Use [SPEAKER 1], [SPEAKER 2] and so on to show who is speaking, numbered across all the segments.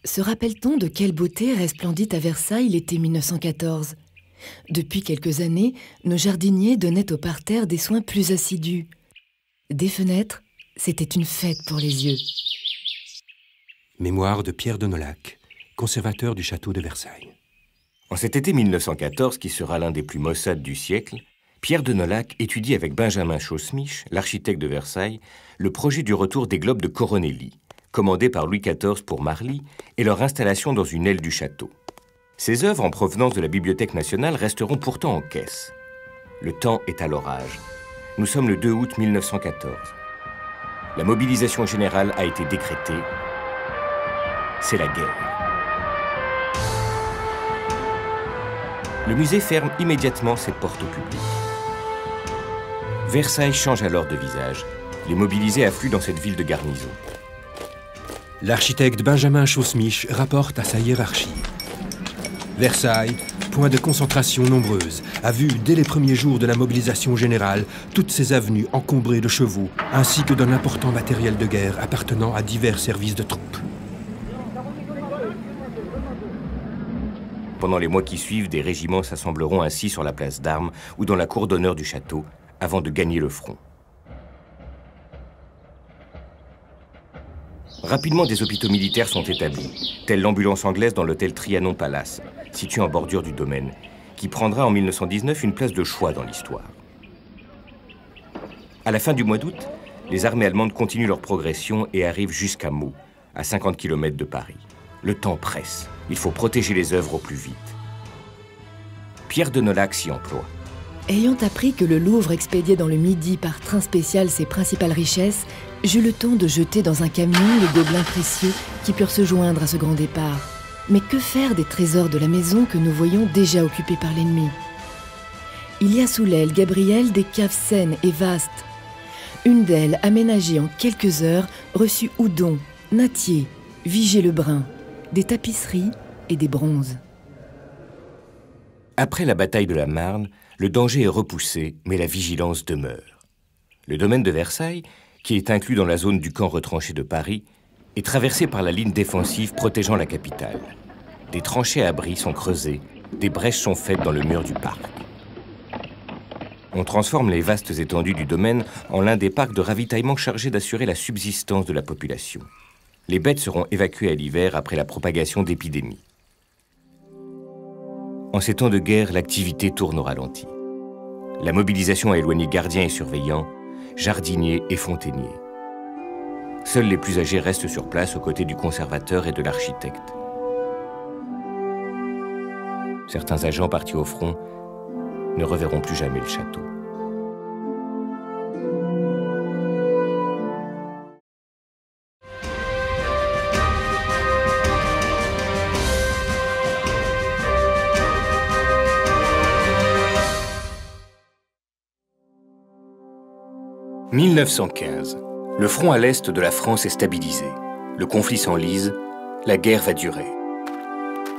[SPEAKER 1] Se rappelle-t-on de quelle beauté resplendit à Versailles l'été 1914 ? Depuis quelques années, nos jardiniers donnaient au parterre des soins plus assidus. Des fenêtres, c'était une fête pour les yeux.
[SPEAKER 2] Mémoire de Pierre de Nolhac, conservateur du château de Versailles.
[SPEAKER 3] En cet été 1914, qui sera l'un des plus maussades du siècle, Pierre de Nolhac étudie avec Benjamin Chaussemiche, l'architecte de Versailles, le projet du retour des globes de Coronelli, commandé par Louis XIV pour Marly, et leur installation dans une aile du château. Ces œuvres en provenance de la Bibliothèque nationale resteront pourtant en caisse. Le temps est à l'orage. Nous sommes le 2 août 1914. La mobilisation générale a été décrétée. C'est la guerre. Le musée ferme immédiatement ses portes au public. Versailles change alors de visage. Les mobilisés affluent dans cette ville de garnison.
[SPEAKER 2] L'architecte Benjamin Chaussemiche rapporte à sa hiérarchie. Versailles, point de concentration nombreuse, a vu dès les premiers jours de la mobilisation générale toutes ses avenues encombrées de chevaux, ainsi que d'un important matériel de guerre appartenant à divers services de troupes.
[SPEAKER 3] Pendant les mois qui suivent, des régiments s'assembleront ainsi sur la place d'Armes ou dans la cour d'honneur du château, avant de gagner le front. Rapidement, des hôpitaux militaires sont établis, telle l'ambulance anglaise dans l'hôtel Trianon Palace, situé en bordure du domaine, qui prendra en 1919 une place de choix dans l'histoire. À la fin du mois d'août, les armées allemandes continuent leur progression et arrivent jusqu'à Meaux, à 50 km de Paris. Le temps presse, il faut protéger les œuvres au plus vite. Pierre de Nolhac s'y emploie.
[SPEAKER 1] Ayant appris que le Louvre expédiait dans le Midi par train spécial ses principales richesses, j'eus le temps de jeter dans un camion les gobelins précieux qui purent se joindre à ce grand départ. Mais que faire des trésors de la maison que nous voyons déjà occupés par l'ennemi? Il y a sous l'aile Gabriel des caves saines et vastes. Une d'elles, aménagée en quelques heures, reçut Houdon, Nattier, Vigée-Lebrun, des tapisseries et des bronzes.
[SPEAKER 3] Après la bataille de la Marne, le danger est repoussé, mais la vigilance demeure. Le domaine de Versailles, qui est inclus dans la zone du camp retranché de Paris, est traversé par la ligne défensive protégeant la capitale. Des tranchées à abris sont creusées, des brèches sont faites dans le mur du parc. On transforme les vastes étendues du domaine en l'un des parcs de ravitaillement chargés d'assurer la subsistance de la population. Les bêtes seront évacuées à l'hiver après la propagation d'épidémies. En ces temps de guerre, l'activité tourne au ralenti. La mobilisation a éloigné gardiens et surveillants, jardiniers et fontainiers. Seuls les plus âgés restent sur place aux côtés du conservateur et de l'architecte. Certains agents partis au front ne reverront plus jamais le château. « 1915. Le front à l'est de la France est stabilisé. Le conflit s'enlise, la guerre va durer.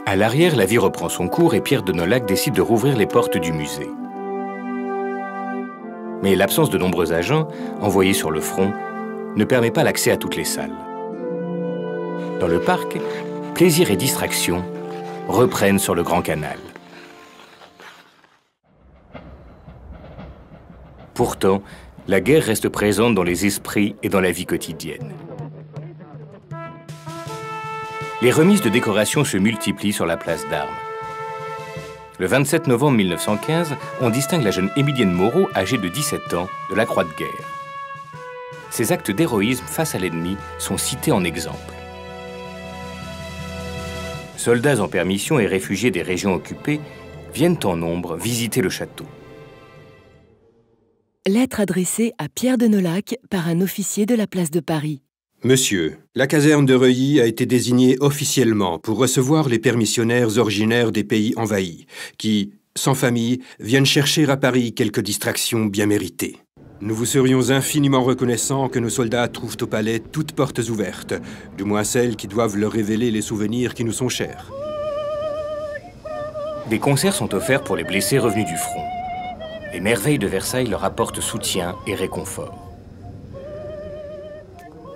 [SPEAKER 3] À l'arrière, la vie reprend son cours et Pierre de Nolhac décide de rouvrir les portes du musée. Mais l'absence de nombreux agents, envoyés sur le front, ne permet pas l'accès à toutes les salles. Dans le parc, plaisir et distraction reprennent sur le Grand Canal. Pourtant, la guerre reste présente dans les esprits et dans la vie quotidienne. Les remises de décoration se multiplient sur la place d'Armes. Le 27 novembre 1915, on distingue la jeune Émilienne Moreau, âgée de 17 ans, de la Croix de guerre. Ses actes d'héroïsme face à l'ennemi sont cités en exemple. Soldats en permission et réfugiés des régions occupées viennent en nombre visiter le château.
[SPEAKER 1] Lettre adressée à Pierre de Nolhac par un officier de la place de Paris.
[SPEAKER 2] Monsieur, la caserne de Reuilly a été désignée officiellement pour recevoir les permissionnaires originaires des pays envahis, qui, sans famille, viennent chercher à Paris quelques distractions bien méritées. Nous vous serions infiniment reconnaissants que nos soldats trouvent au palais toutes portes ouvertes, du moins celles qui doivent leur révéler les souvenirs qui nous sont chers.
[SPEAKER 3] Des concerts sont offerts pour les blessés revenus du front. Les merveilles de Versailles leur apportent soutien et réconfort.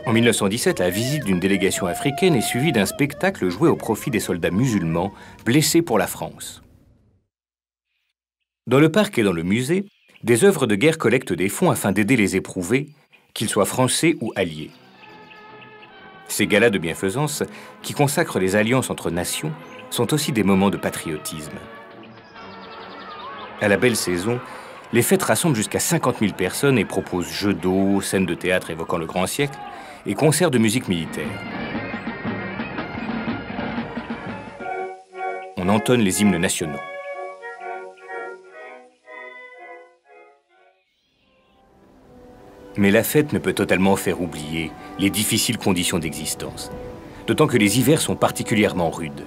[SPEAKER 3] En 1917, la visite d'une délégation africaine est suivie d'un spectacle joué au profit des soldats musulmans blessés pour la France. Dans le parc et dans le musée, des œuvres de guerre collectent des fonds afin d'aider les éprouvés, qu'ils soient français ou alliés. Ces galas de bienfaisance, qui consacrent les alliances entre nations, sont aussi des moments de patriotisme. À la belle saison, les fêtes rassemblent jusqu'à 50 000 personnes et proposent jeux d'eau, scènes de théâtre évoquant le grand siècle et concerts de musique militaire. On entonne les hymnes nationaux. Mais la fête ne peut totalement faire oublier les difficiles conditions d'existence, d'autant que les hivers sont particulièrement rudes.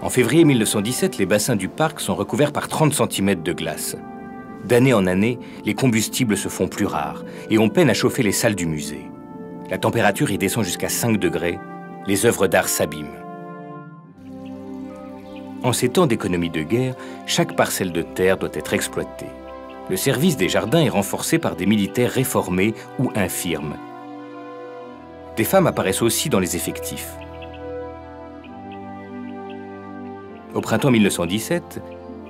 [SPEAKER 3] En février 1917, les bassins du parc sont recouverts par 30 cm de glace. D'année en année, les combustibles se font plus rares et on peine à chauffer les salles du musée. La température y descend jusqu'à 5 degrés, les œuvres d'art s'abîment. En ces temps d'économie de guerre, chaque parcelle de terre doit être exploitée. Le service des jardins est renforcé par des militaires réformés ou infirmes. Des femmes apparaissent aussi dans les effectifs. Au printemps 1917,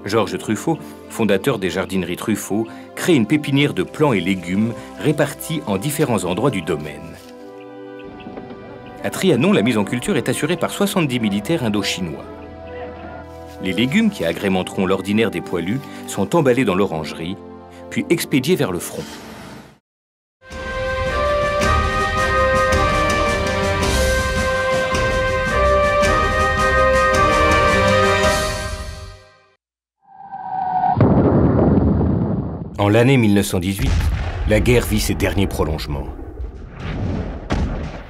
[SPEAKER 3] Georges Truffaut, fondateur des jardineries Truffaut, crée une pépinière de plants et légumes répartis en différents endroits du domaine. À Trianon, la mise en culture est assurée par 70 militaires indo-chinois. Les légumes qui agrémenteront l'ordinaire des poilus sont emballés dans l'orangerie, puis expédiés vers le front. En l'année 1918, la guerre vit ses derniers prolongements.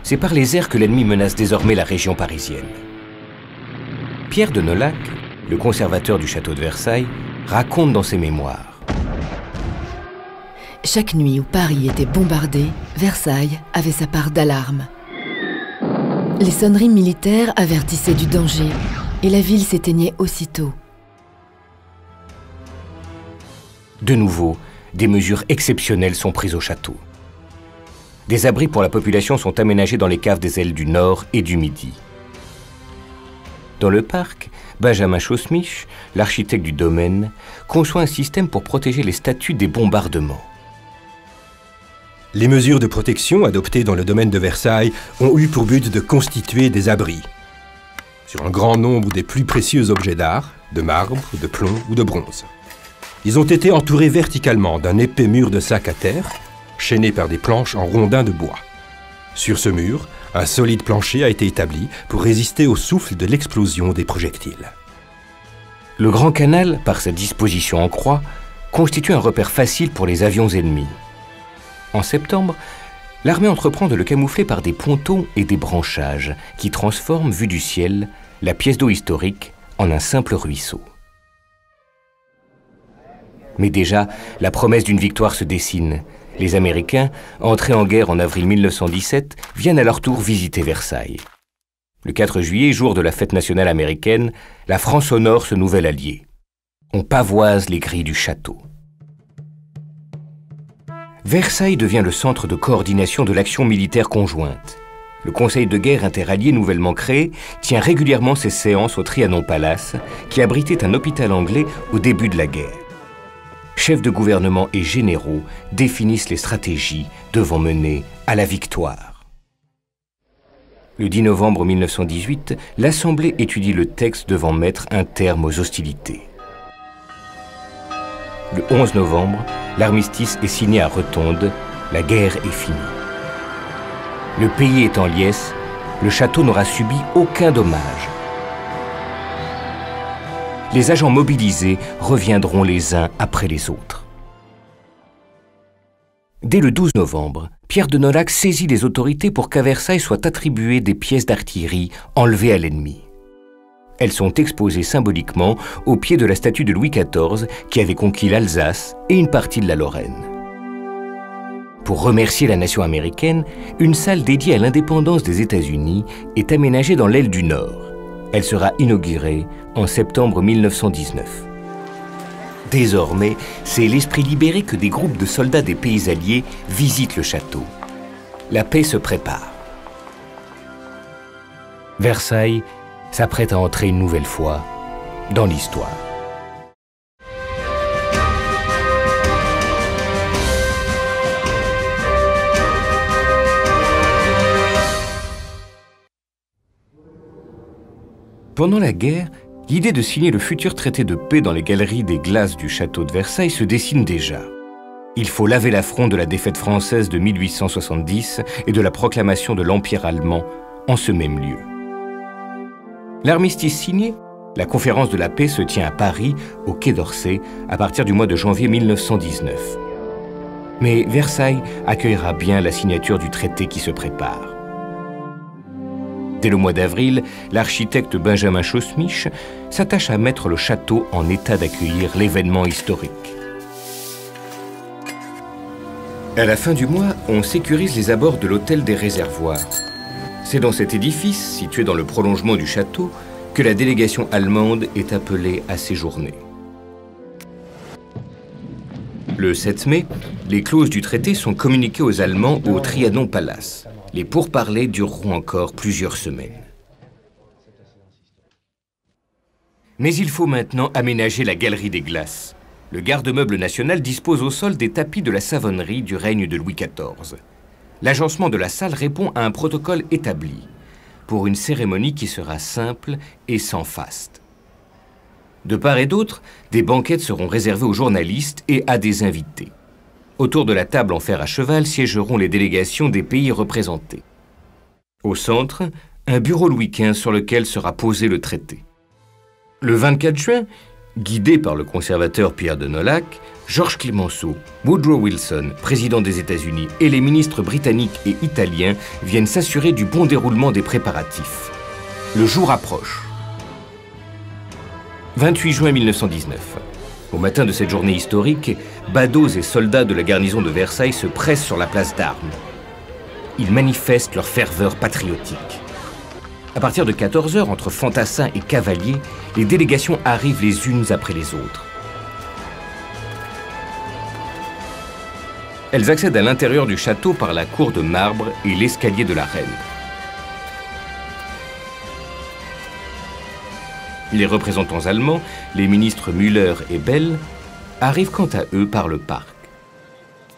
[SPEAKER 3] C'est par les airs que l'ennemi menace désormais la région parisienne. Pierre de Nolhac, le conservateur du château de Versailles, raconte dans ses mémoires.
[SPEAKER 1] Chaque nuit où Paris était bombardé, Versailles avait sa part d'alarme. Les sonneries militaires avertissaient du danger et la ville s'éteignait aussitôt.
[SPEAKER 3] De nouveau, des mesures exceptionnelles sont prises au château. Des abris pour la population sont aménagés dans les caves des ailes du Nord et du Midi. Dans le parc, Benjamin Chaussemiche, l'architecte du domaine, conçoit un système pour protéger les statues des bombardements.
[SPEAKER 2] Les mesures de protection adoptées dans le domaine de Versailles ont eu pour but de constituer des abris sur un grand nombre des plus précieux objets d'art, de marbre, de plomb ou de bronze. Ils ont été entourés verticalement d'un épais mur de sac à terre, chaîné par des planches en rondins de bois. Sur ce mur, un solide plancher a été établi pour résister au souffle de l'explosion des projectiles.
[SPEAKER 3] Le Grand Canal, par sa disposition en croix, constitue un repère facile pour les avions ennemis. En septembre, l'armée entreprend de le camoufler par des pontons et des branchages qui transforment, vue du ciel, la pièce d'eau historique en un simple ruisseau. Mais déjà, la promesse d'une victoire se dessine. Les Américains, entrés en guerre en avril 1917, viennent à leur tour visiter Versailles. Le 4 juillet, jour de la fête nationale américaine, la France honore ce nouvel allié. On pavoise les grilles du château. Versailles devient le centre de coordination de l'action militaire conjointe. Le Conseil de guerre interallié nouvellement créé tient régulièrement ses séances au Trianon Palace, qui abritait un hôpital anglais au début de la guerre. Chefs de gouvernement et généraux définissent les stratégies devant mener à la victoire. Le 10 novembre 1918, l'Assemblée étudie le texte devant mettre un terme aux hostilités. Le 11 novembre, l'armistice est signé à Rotonde, la guerre est finie. Le pays est en liesse, le château n'aura subi aucun dommage. Les agents mobilisés reviendront les uns après les autres. Dès le 12 novembre, Pierre de Nolhac saisit les autorités pour qu'à Versailles soient attribuées des pièces d'artillerie enlevées à l'ennemi. Elles sont exposées symboliquement au pied de la statue de Louis XIV qui avait conquis l'Alsace et une partie de la Lorraine. Pour remercier la nation américaine, une salle dédiée à l'indépendance des États-Unis est aménagée dans l'aile du Nord. Elle sera inaugurée en septembre 1919. Désormais, c'est l'esprit libéré que des groupes de soldats des pays alliés visitent le château. La paix se prépare. Versailles s'apprête à entrer une nouvelle fois dans l'histoire. Pendant la guerre, l'idée de signer le futur traité de paix dans les galeries des glaces du château de Versailles se dessine déjà. Il faut laver l'affront de la défaite française de 1870 et de la proclamation de l'Empire allemand en ce même lieu. L'armistice signé, la conférence de la paix se tient à Paris, au Quai d'Orsay, à partir du mois de janvier 1919. Mais Versailles accueillera bien la signature du traité qui se prépare. Dès le mois d'avril, l'architecte Benjamin Chaussemiche s'attache à mettre le château en état d'accueillir l'événement historique. À la fin du mois, on sécurise les abords de l'hôtel des Réservoirs. C'est dans cet édifice, situé dans le prolongement du château, que la délégation allemande est appelée à séjourner. Le 7 mai, les clauses du traité sont communiquées aux Allemands au Trianon Palace. Les pourparlers dureront encore plusieurs semaines. Mais il faut maintenant aménager la galerie des glaces. Le garde-meuble national dispose au sol des tapis de la savonnerie du règne de Louis XIV. L'agencement de la salle répond à un protocole établi, pour une cérémonie qui sera simple et sans faste. De part et d'autre, des banquettes seront réservées aux journalistes et à des invités. Autour de la table en fer à cheval siégeront les délégations des pays représentés. Au centre, un bureau Louis XV sur lequel sera posé le traité. Le 24 juin, guidé par le conservateur Pierre de Nolhac, Georges Clemenceau, Woodrow Wilson, président des États-Unis, et les ministres britanniques et italiens viennent s'assurer du bon déroulement des préparatifs. Le jour approche. 28 juin 1919. Au matin de cette journée historique, badauds et soldats de la garnison de Versailles se pressent sur la place d'Armes. Ils manifestent leur ferveur patriotique. À partir de 14 h, entre fantassins et cavaliers, les délégations arrivent les unes après les autres. Elles accèdent à l'intérieur du château par la cour de marbre et l'escalier de la reine. Les représentants allemands, les ministres Müller et Bell, arrivent quant à eux par le parc.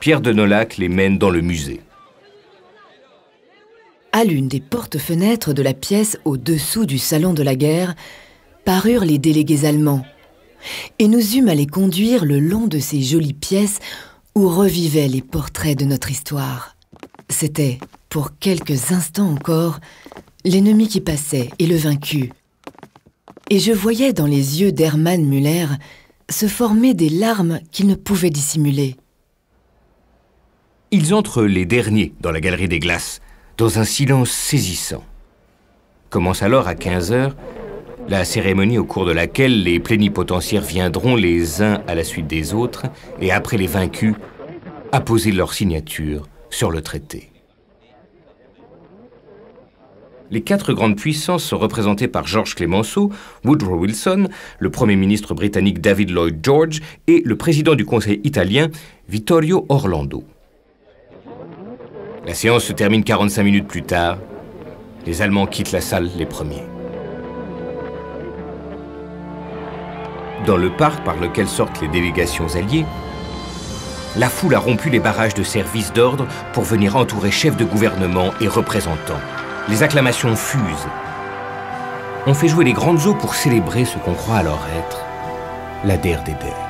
[SPEAKER 3] Pierre de Nolhac les mène dans le musée.
[SPEAKER 1] À l'une des portes-fenêtres de la pièce au-dessous du salon de la guerre, parurent les délégués allemands, et nous eûmes à les conduire le long de ces jolies pièces où revivaient les portraits de notre histoire. C'était, pour quelques instants encore, l'ennemi qui passait et le vaincu. Et je voyais dans les yeux d'Hermann Müller se former des larmes qu'il ne pouvait dissimuler.
[SPEAKER 3] Ils entrent les derniers dans la galerie des glaces, dans un silence saisissant. Commence alors à 15 h la cérémonie au cours de laquelle les plénipotentiaires viendront les uns à la suite des autres et après les vaincus, apposer leur signature sur le traité. Les 4 grandes puissances sont représentées par Georges Clemenceau, Woodrow Wilson, le Premier ministre britannique David Lloyd George et le président du Conseil italien Vittorio Orlando. La séance se termine 45 minutes plus tard. Les Allemands quittent la salle les premiers. Dans le parc par lequel sortent les délégations alliées, la foule a rompu les barrages de service d'ordre pour venir entourer chefs de gouvernement et représentants. Les acclamations fusent. On fait jouer les grandes eaux pour célébrer ce qu'on croit alors être la der des der.